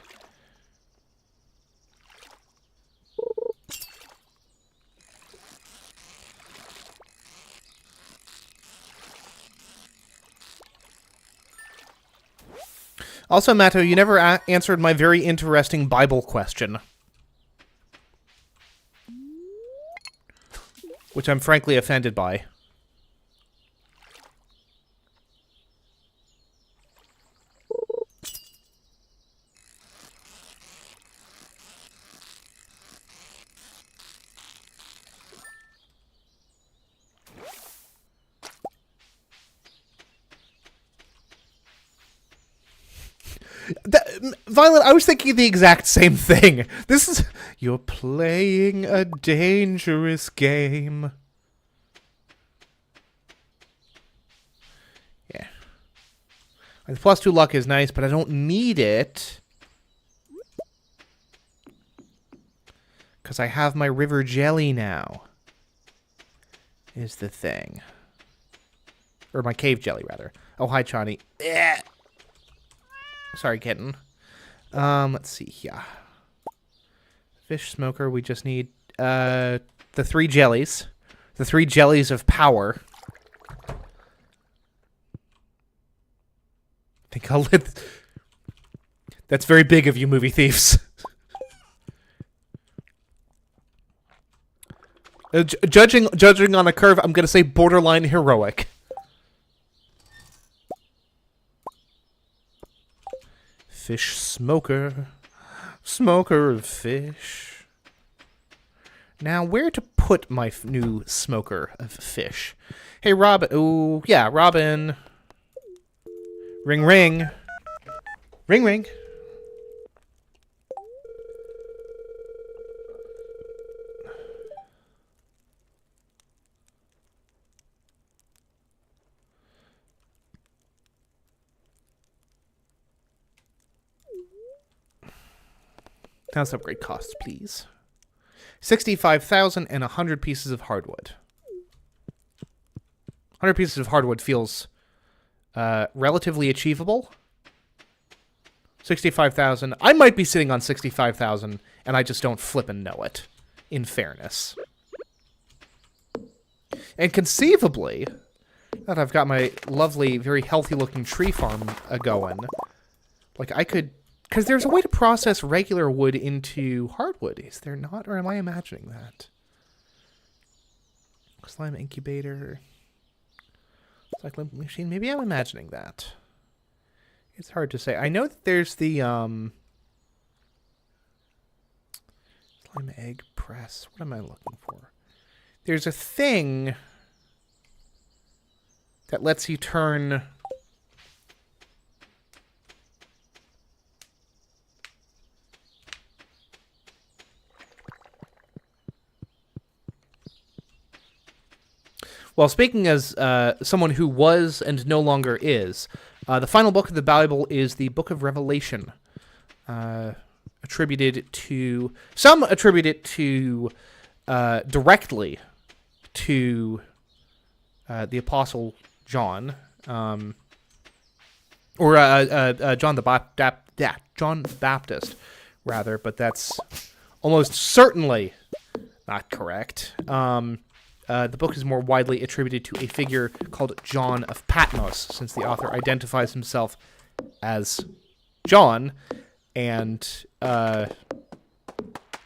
Also, Matto, you never answered my very interesting Bible question. Which I'm frankly offended by. Violet, I was thinking the exact same thing. This is... You're playing a dangerous game. Yeah. The +2 luck is nice, but I don't need it. Because I have my river jelly now. Is the thing. Or my cave jelly, rather. Oh, hi, Chani. Sorry, kitten. Let's see here. Fish smoker, we just need the 3 jellies. The 3 jellies of power. I think I'll let... That's very big of you, movie thieves. Judging on a curve, I'm gonna say borderline heroic. Fish smoker. Smoker of fish. Now, where to put my new smoker of fish? Hey, Robin. Ooh, yeah, Robin. Ring, ring. Ring, ring. House upgrade costs, please. 65,000 and 100 pieces of hardwood. 100 pieces of hardwood feels relatively achievable. 65,000. I might be sitting on 65,000, and I just don't flippin' know it, in fairness. And conceivably, that I've got my lovely, very healthy-looking tree farm going, like, I could... Because there's a way to process regular wood into hardwood, is there not? Or am I imagining that? Slime incubator. Cycling machine. Maybe I'm imagining that. It's hard to say. I know that there's the slime egg press. What am I looking for? There's a thing that lets you turn... Well, speaking as someone who was and no longer is, the final book of the Bible is the Book of Revelation, attributed to... Some attribute it to directly to the Apostle John, or John John the Baptist, rather, but that's almost certainly not correct. The book is more widely attributed to a figure called John of Patmos, since the author identifies himself as John and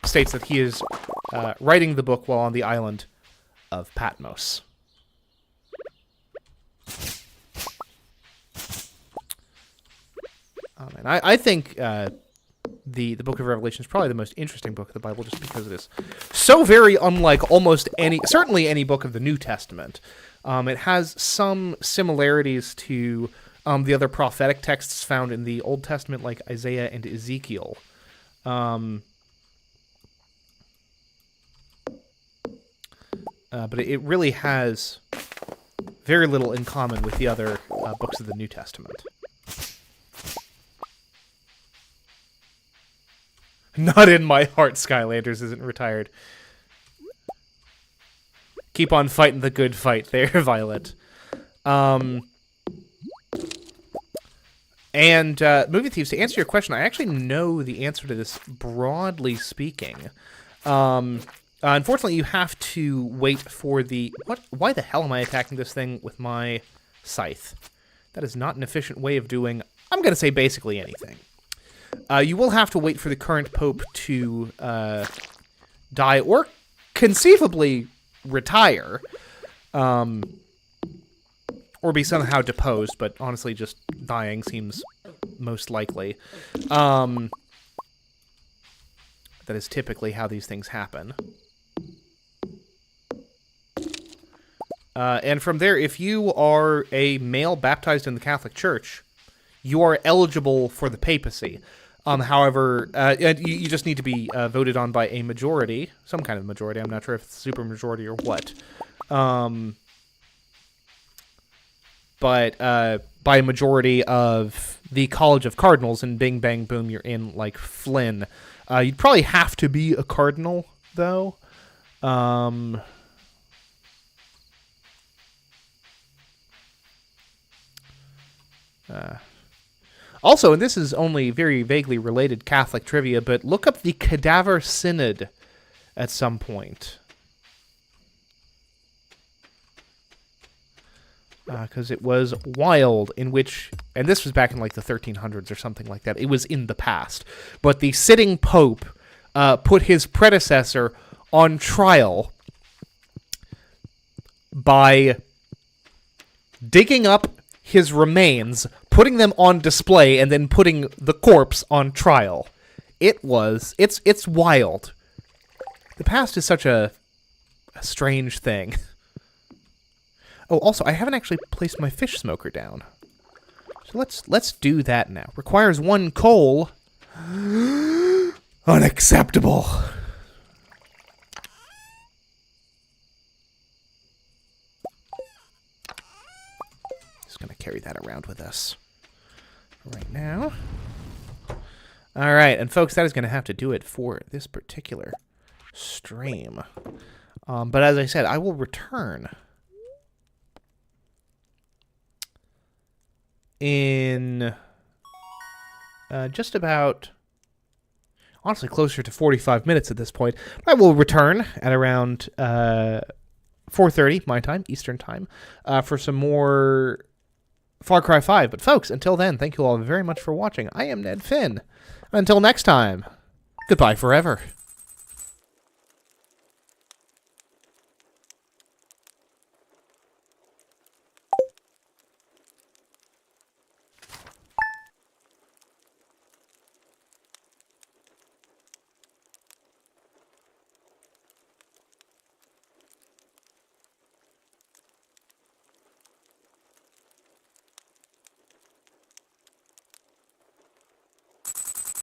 states that he is writing the book while on the island of Patmos. And I think the Book of Revelation is probably the most interesting book of the Bible, just because it is so very unlike almost any, certainly any book of the New Testament. It has some similarities to the other prophetic texts found in the Old Testament, like Isaiah and Ezekiel. but it really has very little in common with the other books of the New Testament. Not in my heart, Skylanders isn't retired. Keep on fighting the good fight there, Violet. And Movie Thieves, to answer your question, I actually know the answer to this, broadly speaking. Unfortunately, you have to wait for the... What? Why the hell am I attacking this thing with my scythe? That is not an efficient way of doing, I'm going to say, basically anything. You will have to wait for the current pope to die, or conceivably retire, or be somehow deposed, but honestly just dying seems most likely. That is typically how these things happen. And from there, if you are a male baptized in the Catholic Church, you are eligible for the papacy. However, you just need to be voted on by a majority, some kind of majority. I'm not sure if it's a supermajority or what. But by a majority of the College of Cardinals, and bing, bang, boom, you're in, like Flynn. You'd probably have to be a cardinal, though. Also, and this is only very vaguely related Catholic trivia, but look up the Cadaver Synod at some point. Because it was wild, in which, and this was back in like the 1300s or something like that. It was in the past. But the sitting pope put his predecessor on trial by digging up his remains, putting them on display, and then putting the corpse on trial. It's wild. The past is such a strange thing. Oh, also, I haven't actually placed my fish smoker down. So let's do that now. Requires 1 coal. Unacceptable. Just gonna carry that around with us right now. All right, and folks, that is gonna have to do it for this particular stream. But as I said, I will return in just about, honestly, closer to 45 minutes at this point. I will return at around 4:30 my time, Eastern time, for some more Far Cry 5. But folks, until then, thank you all very much for watching. I am Ned Finn. Until next time, goodbye forever.